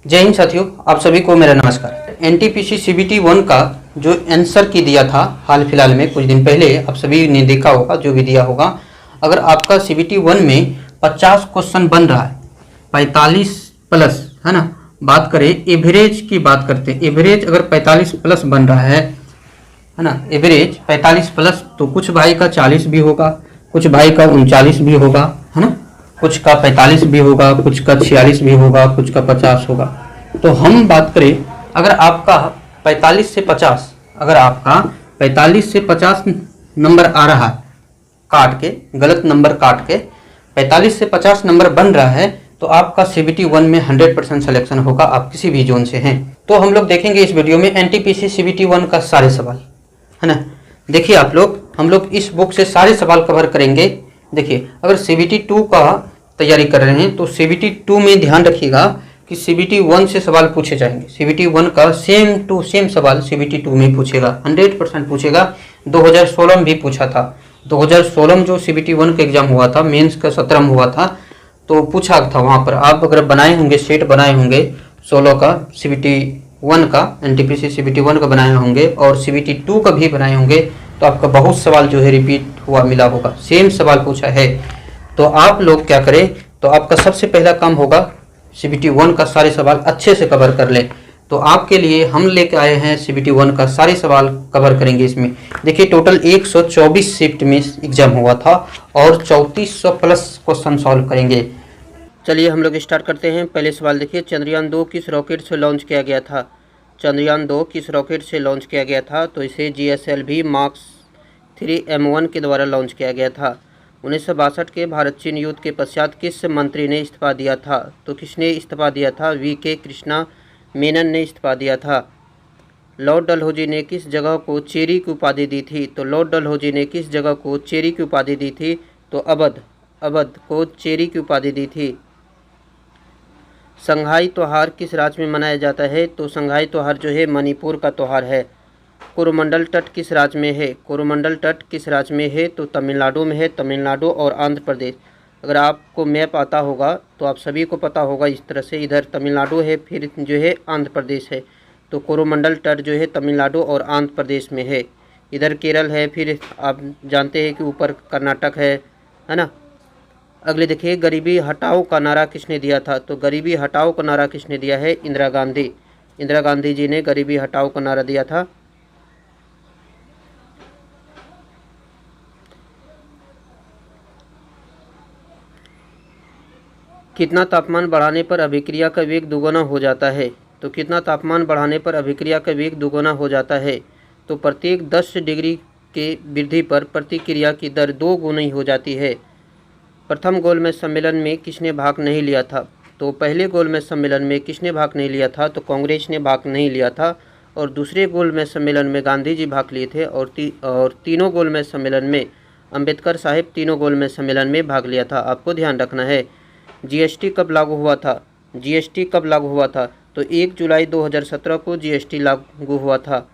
जय हिंद साथियों, आप सभी को मेरा नमस्कार। एनटीपीसी सीबीटी 1 का जो आंसर की दिया था हाल फिलहाल में कुछ दिन पहले, आप सभी ने देखा होगा, जो भी दिया होगा। अगर आपका सीबीटी 1 में 50 क्वेश्चन बन रहा है, 45 प्लस, है ना। बात करें एवरेज की, बात करते हैं एवरेज, अगर 45 प्लस बन रहा है ना, एवरेज 45 प्लस, तो कुछ भाई का 40 भी होगा, कुछ भाई का 39 भी होगा, है ना। कुछ का 45 भी होगा, कुछ का 46 भी होगा, कुछ का 50 होगा। तो हम बात करें, अगर आपका 45 से 50, अगर आपका 45 से 50 नंबर आ रहा है, काट के, गलत नंबर काट के 45 से 50 नंबर बन रहा है, तो आपका सीबीटी 1 में 100% सिलेक्शन होगा, आप किसी भी जोन से हैं। तो हम लोग देखेंगे इस वीडियो में एनटीपीसी सीबीटी 1 का सारे सवाल, है ना। देखिए आप लोग, हम लोग इस बुक से सारे सवाल कवर करेंगे। देखिए, अगर सीबीटी 2 का तैयारी कर रहे हैं तो सीबीटी 2 में ध्यान रखिएगा कि सीबीटी 1 से सवाल पूछे जाएंगे। सीबीटी 1 का सेम टू सेम सवाल सीबीटी 2 में पूछेगा, 100% पूछेगा। 2016 में भी पूछा था। 2016 में जो सीबीटी 1 का एग्जाम हुआ था, मेंस का 17 में हुआ था, तो पूछा था वहाँ पर। आप अगर बनाए होंगे, सेट बनाए होंगे 16 का, सीबीटी 1 का, एनटीपीसी सीबीटी 1 का बनाए होंगे और सीबीटी 2 का भी बनाए होंगे, तो आपका बहुत सवाल जो है रिपीट हुआ मिला होगा, सेम सवाल पूछा है। तो आप लोग क्या करें, तो आपका सबसे पहला काम होगा सीबीटी 1 का सारे सवाल अच्छे से कवर कर लें। तो आपके लिए हम लेके आए हैं सीबीटी 1 का सारे सवाल कवर करेंगे इसमें। देखिए, टोटल 124 शिफ्ट में एग्जाम हुआ था और 3400 प्लस क्वेश्चन सॉल्व करेंगे। चलिए हम लोग स्टार्ट करते हैं। पहले सवाल देखिए, चंद्रयान 2 किस रॉकेट से लॉन्च किया गया था? चंद्रयान 2 किस रॉकेट से लॉन्च किया गया था? तो इसे GSLV Mark 3 M1 के द्वारा लॉन्च किया गया था। 1962 के भारत चीन युद्ध के पश्चात किस मंत्री ने इस्तीफा दिया था? तो किसने इस्तीफा दिया था? VK कृष्णा मेनन ने इस्तीफा दिया था। लॉर्ड डलहौजी ने किस जगह को चेरी की उपाधि दी थी? तो लॉर्ड डलहौजी ने किस जगह को चेरी की उपाधि दी थी? तो अवध को चेरी की उपाधि दी थी। संघाई त्योहार किस राज्य में मनाया जाता है? तो संघाई त्योहार जो है मणिपुर का त्योहार है। कोरोमंडल तट किस राज्य में है? कोरोमंडल तट किस राज्य में है? तो तमिलनाडु में है। तमिलनाडु और आंध्र प्रदेश। अगर आपको मैप आता होगा तो आप सभी को पता होगा इस तरह से, इधर तमिलनाडु है, फिर जो है आंध्र प्रदेश है। तो कोरोमंडल तट जो है तमिलनाडु और आंध्र प्रदेश में है। इधर केरल है, फिर आप जानते हैं कि ऊपर कर्नाटक है ना। अगले देखिए, गरीबी हटाओ का नारा किसने दिया था? तो गरीबी हटाओ का नारा किसने दिया है? इंदिरा गांधी। इंदिरा गांधी जी ने गरीबी हटाओ का नारा दिया था। कितना तापमान बढ़ाने पर अभिक्रिया का वेग दोगुना हो जाता है? तो कितना तापमान बढ़ाने पर अभिक्रिया का वेग दोगुना हो जाता है? तो प्रत्येक 10 डिग्री के वृद्धि पर प्रतिक्रिया की दर 2 गुनी हो जाती है। प्रथम गोलमेज सम्मेलन में किसने भाग नहीं लिया था? तो पहले गोलमेज सम्मेलन में किसने भाग नहीं लिया था? तो कांग्रेस ने भाग नहीं लिया था। और दूसरे गोलमेज सम्मेलन में गांधी जी भाग लिए थे और तीनों गोलमेज सम्मेलन में अम्बेडकर साहब तीनों गोलमेज सम्मेलन में भाग लिया था। आपको ध्यान रखना है। जीएसटी कब लागू हुआ था? जीएसटी कब लागू हुआ था? तो 1 जुलाई 2017 को जीएसटी लागू हुआ था।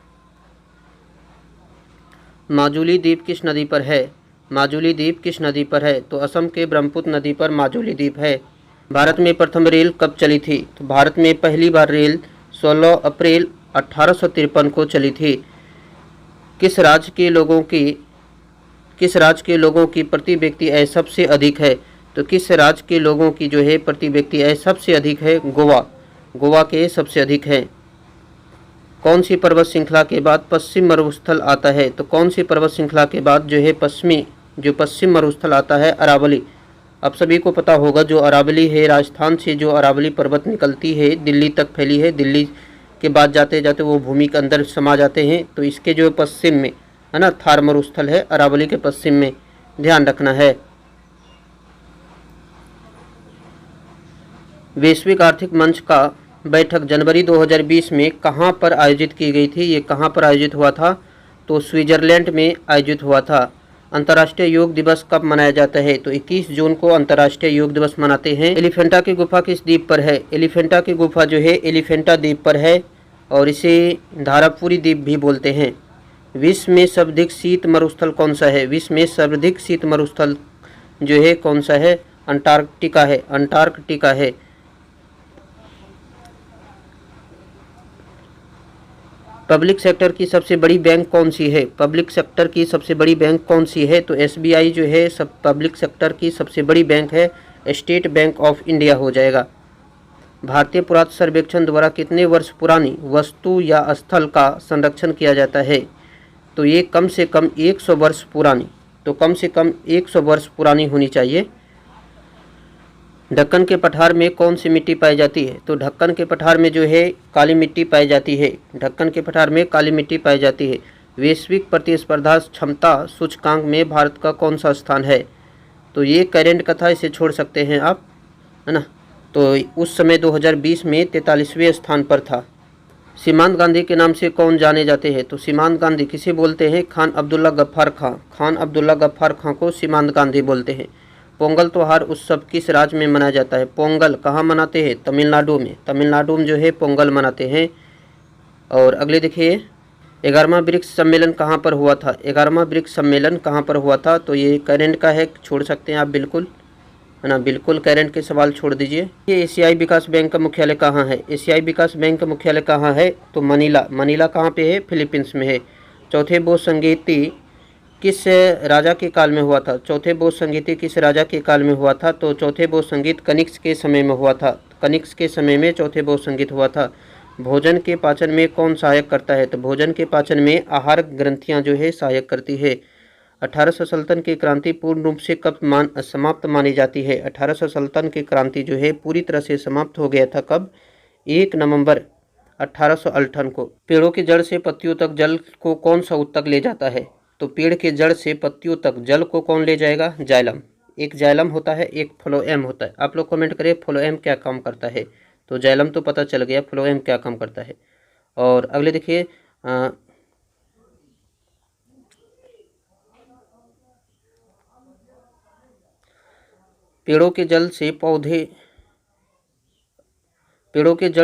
माजुली द्वीप किस नदी पर है? माजुली द्वीप किस नदी पर है? तो असम के ब्रह्मपुत्र नदी पर माजुली द्वीप है। भारत में प्रथम रेल कब चली थी? तो भारत में पहली बार रेल 16 अप्रैल 1853 को चली थी। किस राज्य के लोगों की प्रति व्यक्ति आय सबसे अधिक है? तो किस राज्य के लोगों की जो है प्रति व्यक्ति आय सबसे अधिक है? गोवा के सबसे अधिक है। कौन सी पर्वत श्रृंखला के बाद पश्चिम मरुस्थल आता है? तो कौन सी पर्वत श्रृंखला के बाद जो है पश्चिम मरुस्थल आता है? अरावली। आप सभी को पता होगा, जो अरावली है, राजस्थान से जो अरावली पर्वत निकलती है, दिल्ली तक फैली है। दिल्ली के बाद जाते जाते वो भूमि के अंदर समा जाते हैं। तो इसके जो पश्चिम में है ना, थार मरुस्थल है, अरावली के पश्चिम में, ध्यान रखना है। वैश्विक आर्थिक मंच का बैठक जनवरी 2020 में कहाँ पर आयोजित की गई थी? ये कहाँ पर आयोजित हुआ था? तो स्विट्जरलैंड में आयोजित हुआ था। अंतर्राष्ट्रीय योग दिवस कब मनाया जाता है? तो 21 जून को अंतर्राष्ट्रीय योग दिवस मनाते हैं। एलिफेंटा की गुफा किस द्वीप पर है? एलिफेंटा की गुफा जो है एलिफेंटा द्वीप पर है और इसे धारापुरी द्वीप भी बोलते हैं। विश्व में सर्वाधिक शीत मरुस्थल कौन सा है? विश्व में सर्वाधिक शीत मरुस्थल जो है कौन सा है? अंटार्कटिका है। अंटार्कटिका है। पब्लिक सेक्टर की सबसे बड़ी बैंक कौन सी है? पब्लिक सेक्टर की सबसे बड़ी बैंक कौन सी है? तो SBI जो है सब पब्लिक सेक्टर की सबसे बड़ी बैंक है, स्टेट बैंक ऑफ इंडिया हो जाएगा। भारतीय पुरातत्व सर्वेक्षण द्वारा कितने वर्ष पुरानी वस्तु या स्थल का संरक्षण किया जाता है? तो ये कम से कम 100 वर्ष पुरानी, तो कम से कम 100 वर्ष पुरानी होनी चाहिए। ढक्कन के पठार में कौन सी मिट्टी पाई जाती है? तो ढक्कन के पठार में जो है काली मिट्टी पाई जाती है। ढक्कन के पठार में काली मिट्टी पाई जाती है। वैश्विक प्रतिस्पर्धा क्षमता सूचकांक में भारत का कौन सा स्थान है? तो ये करेंट कथा, इसे छोड़ सकते हैं आप, है ना। तो उस समय 2020 में 43वें स्थान पर था। सीमांत गांधी के नाम से कौन जाने जाते हैं? तो सीमांत गांधी किसे बोलते हैं? खान अब्दुल्ला गफ्फार खां। खान अब्दुल्ला गफ्फार खां को सीमांत गांधी बोलते हैं। पोंगल त्योहार उत्सव किस राज्य में मनाया जाता है? पोंगल कहाँ मनाते हैं? तमिलनाडु में। तमिलनाडु में जो है पोंगल मनाते हैं। और अगले देखिए, 11वां ब्रिक्स सम्मेलन कहाँ पर हुआ था? 11वां ब्रिक्स सम्मेलन कहाँ पर हुआ था? तो ये करेंट का है, छोड़ सकते हैं आप बिल्कुल, है ना, बिल्कुल करेंट के सवाल छोड़ दीजिए। ये एशियाई विकास बैंक का मुख्यालय कहाँ है? एशियाई विकास बैंक का मुख्यालय कहाँ है? तो मनीला। मनीला कहाँ पे है? फिलीपींस में है। चौथे बोस संगीति किस राजा के काल में हुआ था? चौथे बोस संगीति किस राजा के काल में हुआ था? तो चौथे बोस संगीत कनिष्क के समय में हुआ था। कनिष्क के समय में चौथे बोस संगीत हुआ था। भोजन के पाचन में कौन सहायक करता है? तो भोजन के पाचन में आहार ग्रंथियाँ जो है सहायक करती है। 1800 सल्तन की क्रांति पूर्ण रूप से कब समाप्त मानी जाती है? 1800 सल्तन की क्रांति जो है पूरी तरह से समाप्त हो गया था कब? 1 नवंबर 1858 को। पेड़ों की जड़ से पत्तियों तक जल को कौन सा ऊतक ले जाता है? तो पेड़ के जड़ से पत्तियों तक जल को कौन ले जाएगा? जाइलम। एक जाइलम होता है, एक फ्लोएम होता है। आप लोग कमेंट करें फ्लोएम क्या काम करता है। तो जाइलम तो पता चल गया, फ्लोएम क्या काम करता है। और अगले देखिए, पेड़ों के जड़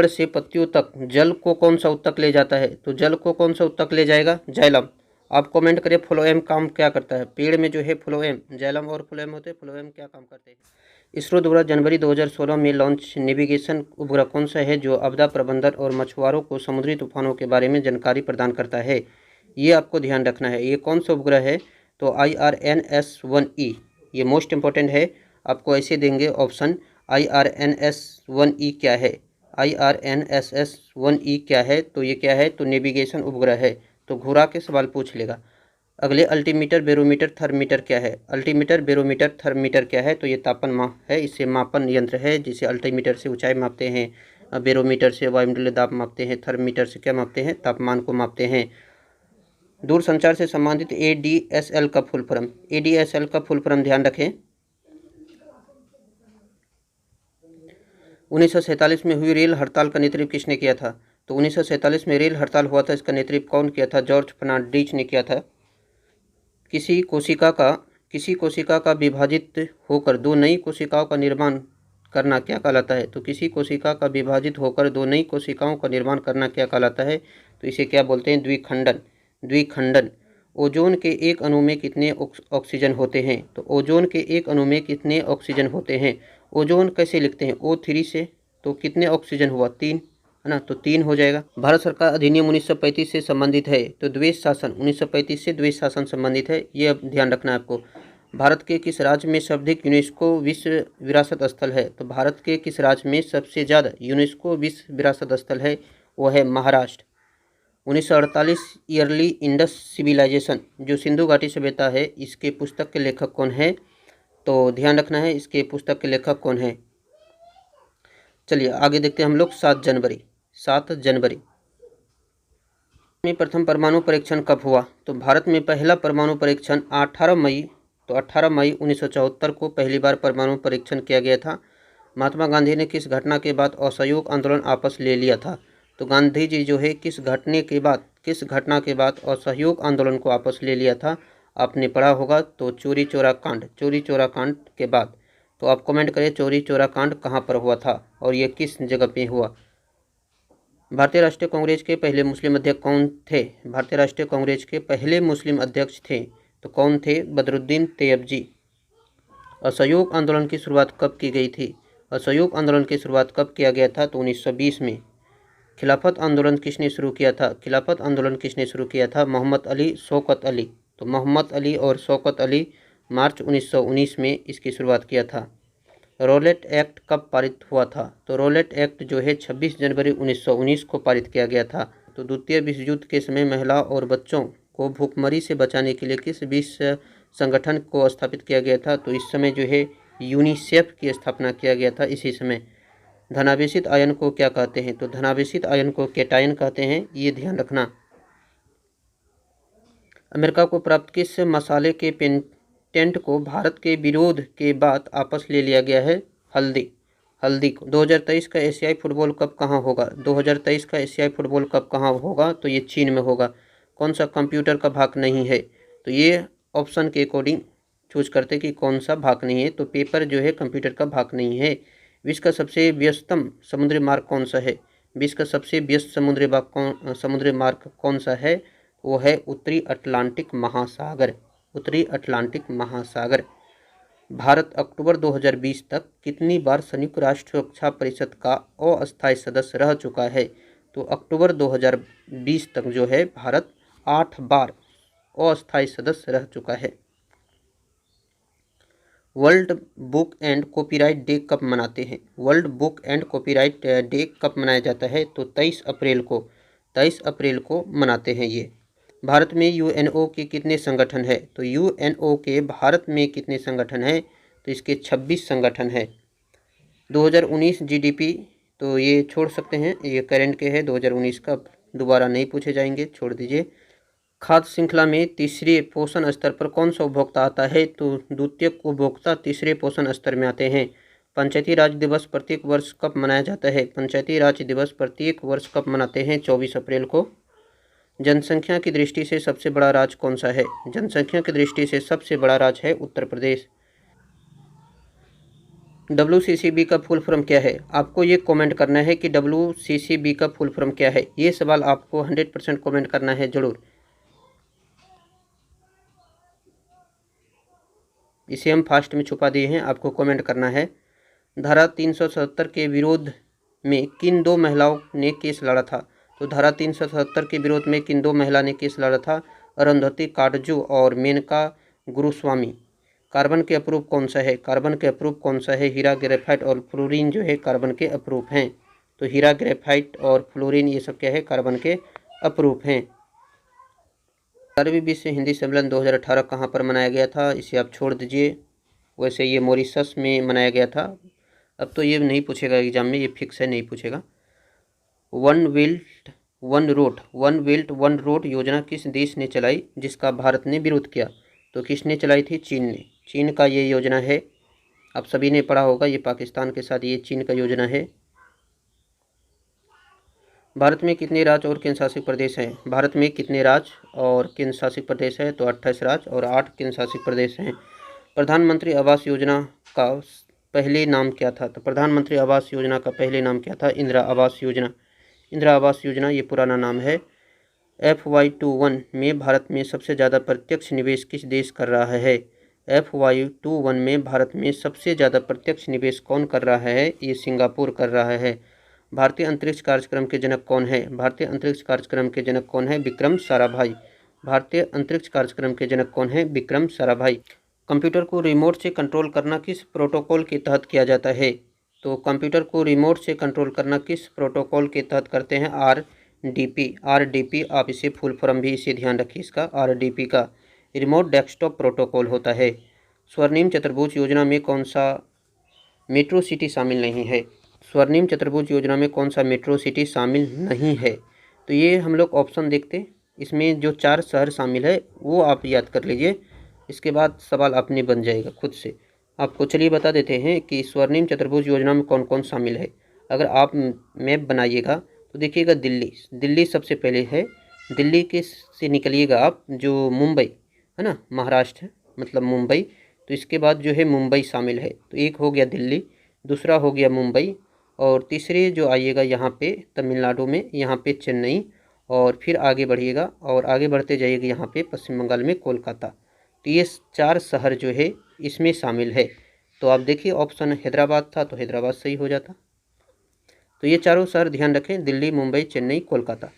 से पत्तियों तक जल को कौन सा ऊतक ले जाता है? तो जल को कौन सा ऊतक ले जाएगा? जाइलम। आप कमेंट करें फ्लोएम काम क्या करता है। पेड़ में जो है फ्लोएम, जाइलम और फ्लोएम होते हैं। फ्लोएम क्या काम करते हैं? इसरो द्वारा जनवरी 2016 में लॉन्च नेविगेशन उपग्रह कौन सा है जो आपदा प्रबंधन और मछुआरों को समुद्री तूफानों के बारे में जानकारी प्रदान करता है? ये आपको ध्यान रखना है। ये कौन सा उपग्रह है? तो IRNS-1E। ये मोस्ट इंपॉर्टेंट है, आपको ऐसे देंगे ऑप्शन। IRNS-1E क्या है? IRNSS-1E क्या है? तो ये क्या है? तो नेविगेशन उपग्रह है। तो घुरा के सवाल पूछ लेगा। अगले, अल्टीमीटर बैरोमीटर थर्मीटर क्या है? अल्टीमीटर बैरोमीटर थर्मीटर क्या है? तो ये तापन माप है, इससे मापन यंत्र है। जिसे अल्टीमीटर से ऊंचाई मापते हैं, बैरोमीटर से वायुमंडलीय दाब मापते हैं, थर्मीटर से क्या मापते हैं? तापमान को मापते हैं। दूर संचार से संबंधित ADSL का फुल फॉर्म, ADSL का फुल फॉर्म ध्यान रखें। 1947 में हुई रेल हड़ताल का नेतृत्व किसने किया था? तो 1947 में रेल हड़ताल हुआ था, इसका नेतृत्व कौन किया था? जॉर्ज फर्नांडीज ने किया था। किसी कोशिका का विभाजित होकर दो नई कोशिकाओं का निर्माण करना क्या कहलाता है? तो किसी कोशिका का विभाजित होकर दो नई कोशिकाओं का निर्माण करना क्या कहलाता है? तो इसे क्या बोलते हैं? द्विखंडन। द्विखंडन। ओजोन के एक अणु में कितने ऑक्सीजन होते हैं? तो ओजोन के एक अणु में कितने ऑक्सीजन होते हैं? ओजोन कैसे लिखते हैं? O3 से। तो कितने ऑक्सीजन हुआ? 3, है ना, तो 3 हो जाएगा। भारत सरकार अधिनियम 1935 से संबंधित है। तो द्वेष शासन 1935 से द्वेष शासन संबंधित है, ये अब ध्यान रखना है आपको। भारत के किस राज्य में सर्वाधिक यूनेस्को विश्व विरासत स्थल है? तो भारत के किस राज्य में सबसे ज़्यादा यूनेस्को विश्व विरासत स्थल है? वो है महाराष्ट्र। 1948 ईयरली इंडस सिविलाइजेशन, जो सिंधु घाटी सभ्यता है, इसके पुस्तक के लेखक कौन है? तो ध्यान रखना है, इसके पुस्तक के लेखक कौन है। चलिए आगे देखते हैं हम लोग। 7 जनवरी में प्रथम परमाणु परीक्षण कब हुआ? तो भारत में पहला परमाणु परीक्षण 18 मई 1974 को पहली बार परमाणु परीक्षण किया गया था। महात्मा गांधी ने किस घटना के बाद असहयोग आंदोलन आपस ले लिया था? तो गांधी जी जो है किस घटना के बाद असहयोग आंदोलन को आपस ले लिया था? आपने पढ़ा होगा, तो चोरी चौरा कांड के बाद। तो आप कमेंट करें चोरी चौरा कांड कहाँ पर हुआ था और ये किस जगह पे हुआ। भारतीय राष्ट्रीय कांग्रेस के पहले मुस्लिम अध्यक्ष कौन थे? भारतीय राष्ट्रीय कांग्रेस के पहले मुस्लिम अध्यक्ष थे, तो कौन थे? बदरुद्दीन तैयबजी। असहयोग आंदोलन की शुरुआत कब की गई थी? असहयोग आंदोलन की शुरुआत कब किया गया था? तो 1920 में। खिलाफत आंदोलन किसने शुरू किया था? खिलाफत आंदोलन किसने शुरू किया था? मोहम्मद अली, शौकत अली। तो मोहम्मद अली और शौकत अली मार्च 1919 में इसकी शुरुआत किया था। रॉलेट एक्ट कब पारित हुआ था? तो रॉलेट एक्ट जो है 26 जनवरी 1919 को पारित किया गया था। तो द्वितीय विश्व युद्ध के समय महिला और बच्चों को भूखमरी से बचाने के लिए किस विश्व संगठन को स्थापित किया गया था? तो इस समय जो है यूनिसेफ की स्थापना किया गया था इसी समय। धनावेशित आयन को क्या कहते हैं? तो धनावेशित आयन को कैटायन कहते हैं, ये ध्यान रखना। अमेरिका को प्राप्त किस मसाले के पेटेंट को भारत के विरोध के बाद वापस ले लिया गया है? हल्दी को। 2023 का एशियाई फुटबॉल कप कहाँ होगा? 2023 का एशियाई फुटबॉल कप कहाँ होगा? तो ये चीन में होगा। कौन सा कंप्यूटर का भाग नहीं है? तो ये ऑप्शन के अकॉर्डिंग चूज करते कि कौन सा भाग नहीं है। तो पेपर जो है कंप्यूटर का भाग नहीं है। विश्व का सबसे व्यस्तम समुद्री मार्ग कौन सा है? विश्व का सबसे व्यस्त समुद्री मार्ग कौन सा है? वो है उत्तरी अटलांटिक महासागर। उत्तरी अटलांटिक महासागर। भारत अक्टूबर 2020 तक कितनी बार संयुक्त राष्ट्र सुरक्षा परिषद का अस्थायी सदस्य रह चुका है? तो अक्टूबर 2020 तक जो है भारत 8 बार अस्थायी सदस्य रह चुका है। World book and copyright day कब मनाते हैं? World book and copyright day कब मनाया जाता है? तो 23 अप्रैल को मनाते हैं ये। भारत में यूएनओ के कितने संगठन है? तो यूएनओ के भारत में कितने संगठन है? तो इसके 26 संगठन है। 2019 जीडीपी तो ये छोड़ सकते हैं, ये करंट के है 2019 का, दोबारा नहीं पूछे जाएंगे, छोड़ दीजिए। खाद्य श्रृंखला में तीसरे पोषण स्तर पर कौन सा उपभोक्ता आता है? तो द्वितीयक उपभोक्ता तीसरे पोषण स्तर में आते हैं। पंचायती राज दिवस प्रत्येक वर्ष कब मनाया जाता है? पंचायती राज दिवस प्रत्येक वर्ष कब मनाते हैं? 24 अप्रैल को। जनसंख्या की दृष्टि से सबसे बड़ा राज्य कौन सा है? जनसंख्या की दृष्टि से सबसे बड़ा राज्य है उत्तर प्रदेश। WCCB का फुल फॉर्म क्या है? आपको ये कमेंट करना है कि WCCB का फुल फॉर्म क्या है। ये सवाल आपको 100% कमेंट करना है जरूर। इसे हम फास्ट में छुपा दिए हैं, आपको कमेंट करना है। धारा 377 के विरोध में किन दो महिलाओं ने केस लड़ा था? तो धारा 377 के विरोध में किन दो महिला ने केस लड़ा था? अरुंधति काटजू और मेनका गुरुस्वामी। कार्बन के अप्रूप कौन सा है? कार्बन के अप्रूप कौन सा है? हीरा, ग्रेफाइट और फ्लोरीन जो है कार्बन के अप्रूप हैं। तो हीरा, ग्रेफाइट और फ्लोरीन ये सब क्या है? कार्बन के अप्रूप हैं। 11वीं विश्व हिंदी सम्मेलन 2018 कहाँ पर मनाया गया था? इसे आप छोड़ दीजिए। वैसे ये मॉरिशस में मनाया गया था। अब तो ये नहीं पूछेगा एग्जाम में, ये फिक्स है, नहीं पूछेगा। वन बेल्ट वन रोड योजना किस देश ने चलाई जिसका भारत ने विरोध किया? तो किसने चलाई थी? चीन ने। चीन का ये योजना है, आप सभी ने पढ़ा होगा, ये पाकिस्तान के साथ ये चीन का योजना है। भारत में कितने राज्य और केंद्र शासित प्रदेश हैं? भारत में कितने राज्य और केंद्र शासित प्रदेश है? तो 28 राज्य और 8 केंद्र शासित प्रदेश हैं। प्रधानमंत्री आवास योजना का पहले नाम क्या था? तो प्रधानमंत्री आवास योजना का पहले नाम क्या था? इंदिरा आवास योजना। इंदिरा आवास योजना ये पुराना नाम है। FY21 में भारत में सबसे ज़्यादा प्रत्यक्ष निवेश किस देश कर रहा है? FY21 में भारत में सबसे ज़्यादा प्रत्यक्ष निवेश कौन कर रहा है? ये सिंगापुर कर रहा है। भारतीय अंतरिक्ष कार्यक्रम के जनक कौन है? भारतीय अंतरिक्ष कार्यक्रम के जनक कौन है? विक्रम साराभाई। भारतीय अंतरिक्ष कार्यक्रम के जनक कौन है? विक्रम साराभाई। कंप्यूटर को रिमोट से कंट्रोल करना किस प्रोटोकॉल के तहत किया जाता है? तो कंप्यूटर को रिमोट से कंट्रोल करना किस प्रोटोकॉल के तहत करते हैं? RDP। आप इसे फुल फॉर्म भी इसे ध्यान रखिए, इसका RDP का रिमोट डेस्कटॉप प्रोटोकॉल होता है। स्वर्णिम चतुर्भुज योजना में कौन सा मेट्रो सिटी शामिल नहीं है? स्वर्णिम चतुर्भुज योजना में कौन सा मेट्रो सिटी शामिल नहीं है? तो ये हम लोग ऑप्शन देखते, इसमें जो 4 शहर शामिल है वो आप याद कर लीजिए, इसके बाद सवाल अपने बन जाएगा खुद से। आपको चलिए बता देते हैं कि स्वर्णिम चतुर्भुज योजना में कौन कौन शामिल है। अगर आप मैप बनाइएगा तो देखिएगा दिल्ली सबसे पहले है। दिल्ली के से निकलिएगा आप, जो मुंबई है ना, महाराष्ट्र मतलब मुंबई, तो इसके बाद जो है मुंबई शामिल है। तो एक हो गया दिल्ली, दूसरा हो गया मुंबई, और तीसरे जो आइएगा यहाँ पे तमिलनाडु में, यहाँ पे चेन्नई, और फिर आगे बढ़िएगा और आगे बढ़ते जाइएगा यहाँ पे पश्चिम बंगाल में कोलकाता। तो ये 4 शहर जो है इसमें शामिल है। तो आप देखिए ऑप्शन हैदराबाद था तो हैदराबाद सही हो जाता। तो ये चारों शहर ध्यान रखें, दिल्ली, मुंबई, चेन्नई, कोलकाता।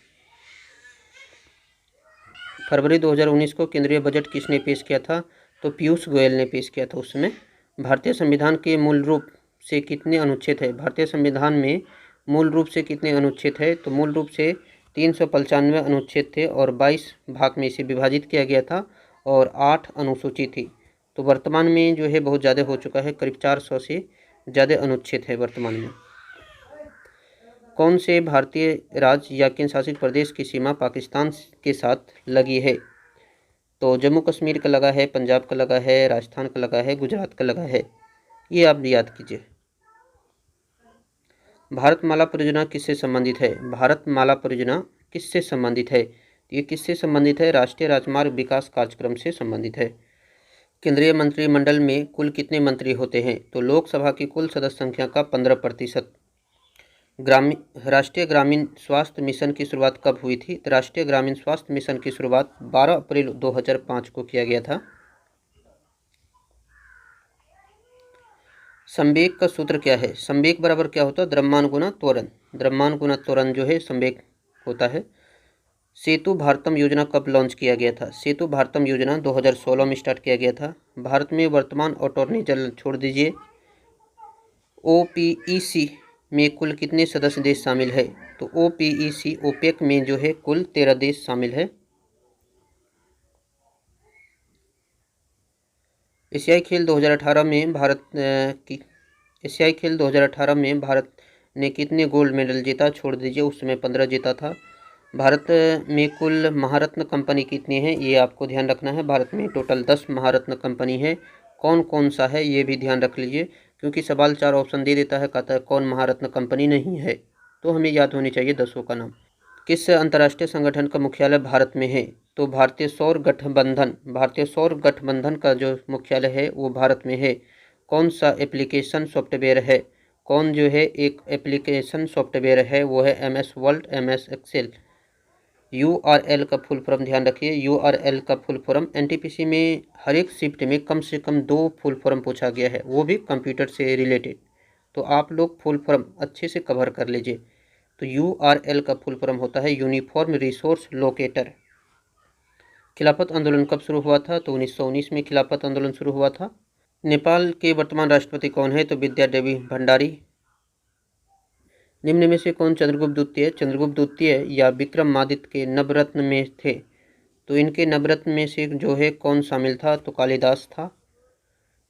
फरवरी 2019 को केंद्रीय बजट किसने पेश किया था? तो पीयूष गोयल ने पेश किया था उस समय। भारतीय संविधान के मूल रूप से कितने अनुच्छेद है? भारतीय संविधान में मूल रूप से कितने अनुच्छेद है? तो मूल रूप से 395 अनुच्छेद थे और 22 भाग में इसे विभाजित किया गया था और 8 अनुसूची थी। तो वर्तमान में जो है बहुत ज़्यादा हो चुका है, करीब 400 से ज़्यादा अनुच्छेद है वर्तमान में। कौन से भारतीय राज्य या केंद्र शासित प्रदेश की सीमा पाकिस्तान के साथ लगी है? तो जम्मू कश्मीर का लगा है, पंजाब का लगा है, राजस्थान का लगा है, गुजरात का लगा है। ये आप याद कीजिए। भारतमाला परियोजना किससे संबंधित है? भारतमाला परियोजना किससे संबंधित है? ये किससे संबंधित है? राष्ट्रीय राजमार्ग विकास कार्यक्रम से संबंधित है। केंद्रीय मंत्रिमंडल में कुल कितने मंत्री होते हैं? तो लोकसभा की कुल सदस्य संख्या का 15%। राष्ट्रीय ग्रामीण स्वास्थ्य मिशन की शुरुआत कब हुई थी? तो राष्ट्रीय ग्रामीण स्वास्थ्य मिशन की शुरुआत 12 अप्रैल 2005 को किया गया था। संवेग का सूत्र क्या है? संवेग बराबर क्या होता है? द्रव्यमान गुना त्वरण। द्रव्यमान गुना त्वरण जो है संवेग होता है। सेतु भारतम योजना कब लॉन्च किया गया था? सेतु भारतम योजना 2016 में स्टार्ट किया गया था। भारत में वर्तमान अटॉर्नी जनरल छोड़ दीजिए, OPEC में कुल कितने सदस्य देश शामिल है? तो OPEC ओपेक में जो है कुल 13 देश शामिल है। एशियाई खेल 2018 में भारत ने कितने गोल्ड मेडल जीता? छोड़ दीजिए, उस समय 15 जीता था। भारत में कुल महारत्न कंपनी कितनी है? ये आपको ध्यान रखना है। भारत में टोटल 10 महारत्न कंपनी है। कौन कौन सा है ये भी ध्यान रख लीजिए, क्योंकि सवाल 4 ऑप्शन दे देता है, कहता है कौन महारत्न कंपनी नहीं है, तो हमें याद होनी चाहिए 10 का नाम। किस अंतर्राष्ट्रीय संगठन का मुख्यालय भारत में है? तो भारतीय सौर गठबंधन का जो मुख्यालय है वो भारत में है। कौन सा एप्लीकेशन सॉफ्टवेयर है? कौन जो है एक एप्लीकेशन सॉफ्टवेयर है वो है MS word, MS Excel. URL का फुल फॉर्म ध्यान रखिए। URL का फुल फॉर्म NTPC में हर एक शिफ्ट में कम से कम 2 फुल फॉर्म पूछा गया है, वो भी कंप्यूटर से रिलेटेड, तो आप लोग फुल फॉर्म अच्छे से कवर कर लीजिए। तो URL का फुल फॉर्म होता है यूनिफॉर्म रिसोर्स लोकेटर। खिलाफत आंदोलन कब शुरू हुआ था? तो 1919 में खिलाफत आंदोलन शुरू हुआ था। नेपाल के वर्तमान राष्ट्रपति कौन है? तो विद्या देवी भंडारी। निम्न में से कौन चंद्रगुप्त द्वितीय या विक्रमादित्य के नवरत्न में थे? तो इनके नवरत्न में से जो है कौन शामिल था? तो कालिदास था।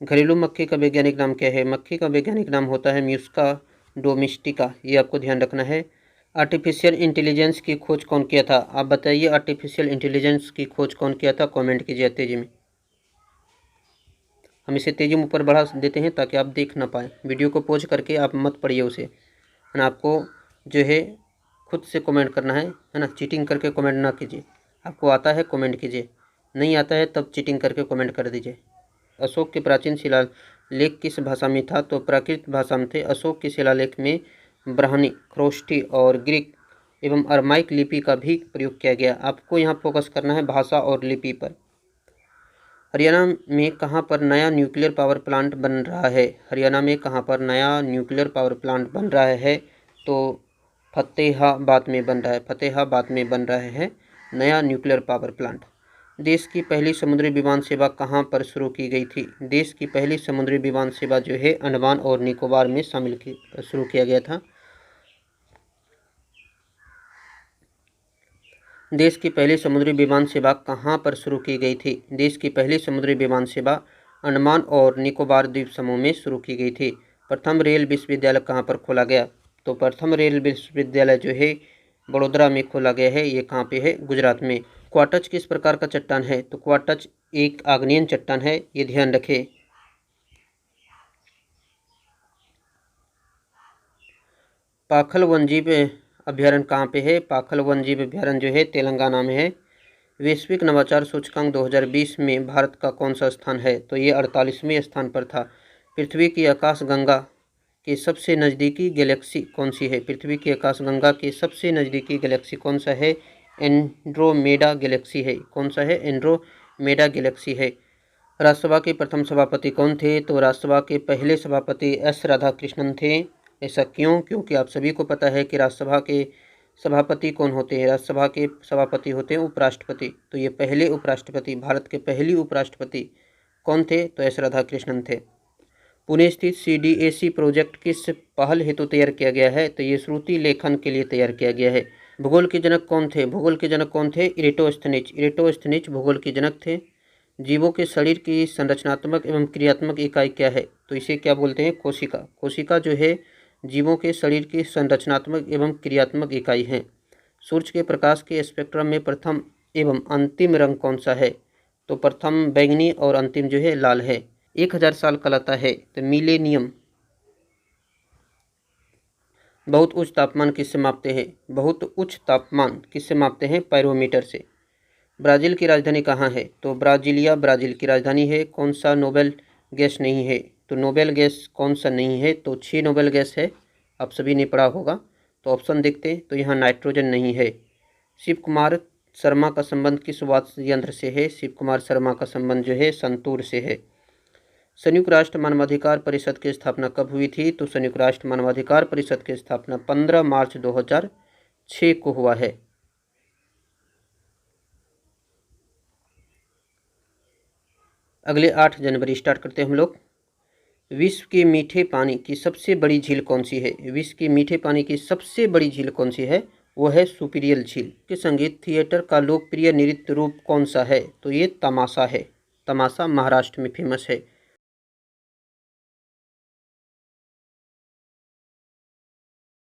घरेलू मक्खी का वैज्ञानिक नाम क्या है? मक्खी का वैज्ञानिक नाम होता है म्यूस्का डोमेस्टिका, ये आपको ध्यान रखना है। आर्टिफिशियल इंटेलिजेंस की खोज कौन किया था? आप बताइए, आर्टिफिशियल इंटेलिजेंस की खोज कौन किया था? कमेंट कीजिए तेजी में। हम इसे तेजी में ऊपर बढ़ा देते हैं ताकि आप देख ना पाए। वीडियो को पॉज करके आप मत पढ़िए उसे, है ना। आपको जो है खुद से कमेंट करना है ना। चीटिंग करके कमेंट ना कीजिए। आपको आता है कमेंट कीजिए, नहीं आता है तब चीटिंग करके कमेंट कर दीजिए। अशोक के प्राचीन शिलालेख किस भाषा में था? तो प्राकृत भाषा में थे। अशोक के शिलालेख में ब्राह्मी, ख्रोष्टी और ग्रीक एवं अरमाइक लिपि का भी प्रयोग किया गया। आपको यहाँ फोकस करना है भाषा और लिपि पर। हरियाणा में कहाँ पर नया न्यूक्लियर पावर प्लांट बन रहा है? हरियाणा में कहाँ पर नया न्यूक्लियर पावर प्लांट बन रहा है? तो फतेहाबाद में बन रहा है। फतेहाबाद में बन रहा है नया न्यूक्लियर पावर प्लांट। देश की पहली समुद्री विमान सेवा कहाँ पर शुरू की गई थी? देश की पहली समुद्री विमान सेवा जो है अंडमान और निकोबार में शुरू किया गया था। देश की पहली समुद्री विमान सेवा कहाँ पर शुरू की गई थी? देश की पहली समुद्री विमान सेवा अंडमान और निकोबार द्वीप समूह में शुरू की गई थी। प्रथम रेल विश्वविद्यालय कहाँ पर खोला गया? तो प्रथम रेल विश्वविद्यालय जो है बड़ोदरा में खोला गया है। ये कहाँ पे है? गुजरात में। क्वार्टज किस प्रकार का चट्टान है? तो क्वार्टज एक आग्नेय चट्टान है, ये ध्यान रखें। पाखल वन्यजीव अभ्यारण्य कहाँ पे है? पाखल वन्यजीव अभ्यारण्य जो है तेलंगाना में है। वैश्विक नवाचार सूचकांक 2020 में भारत का कौन सा स्थान है? तो ये 48वें स्थान पर था। पृथ्वी की आकाशगंगा के सबसे नज़दीकी गैलेक्सी कौन सी है? पृथ्वी की आकाशगंगा के सबसे नज़दीकी गैलेक्सी कौन सा है? एंड्रोमेडा गैलेक्सी है। कौन सा है? एंड्रोमेडा गैलेक्सी है। राज्यसभा के प्रथम सभापति कौन थे? तो राज्यसभा के पहले सभापति S राधाकृष्णन थे ऐसा क्यों? क्योंकि आप सभी को पता है कि राज्यसभा के सभापति कौन होते हैं? राज्यसभा के सभापति होते हैं उपराष्ट्रपति। तो ये पहले उपराष्ट्रपति, भारत के पहली उपराष्ट्रपति कौन थे? तो एस राधाकृष्णन थे। पुणे स्थित CDAC प्रोजेक्ट किस पहल हेतु तैयार किया गया है? तो ये श्रुति लेखन के लिए तैयार किया गया है। भूगोल के जनक कौन थे? भूगोल के जनक कौन थे? इरेटोस्थनीज। इरेटोस्थनीज भूगोल के जनक थे। जीवों के शरीर की संरचनात्मक एवं क्रियात्मक इकाई क्या है? तो इसे क्या बोलते हैं? कोशिका। कोशिका जो है जीवों के शरीर की संरचनात्मक एवं क्रियात्मक इकाई है। सूर्य के प्रकाश के स्पेक्ट्रम में प्रथम एवं अंतिम रंग कौन सा है? तो प्रथम बैंगनी और अंतिम जो है लाल है। 1000 साल कहलाता है तो मिलेनियम। बहुत उच्च तापमान किससे मापते हैं? बहुत उच्च तापमान किससे मापते हैं? पायरोमीटर से। ब्राज़ील की राजधानी कहाँ है? तो ब्राज़ीलिया ब्राज़ील की राजधानी है। कौन सा नोबेल गैस नहीं है? तो नोबेल गैस कौन सा नहीं है? तो 6 नोबेल गैस है, आप सभी ने पढ़ा होगा। तो ऑप्शन देखते हैं, तो यहाँ नाइट्रोजन नहीं है। शिव कुमार शर्मा का संबंध किस वाद्य यंत्र से है? शिव कुमार शर्मा का संबंध जो है संतूर से है। संयुक्त राष्ट्र मानवाधिकार परिषद की स्थापना कब हुई थी? तो संयुक्त राष्ट्र मानवाधिकार परिषद की स्थापना 15 मार्च 2006 को हुआ है। अगले 8 जनवरी स्टार्ट करते हैं हम लोग। विश्व के मीठे पानी की सबसे बड़ी झील कौन सी है? विश्व के मीठे पानी की सबसे बड़ी झील कौन सी है? वो है सुपीरियल झील। के संगीत थिएटर का लोकप्रिय नृत्य रूप कौन सा है? तो ये तमाशा है। तमाशा महाराष्ट्र में फेमस है।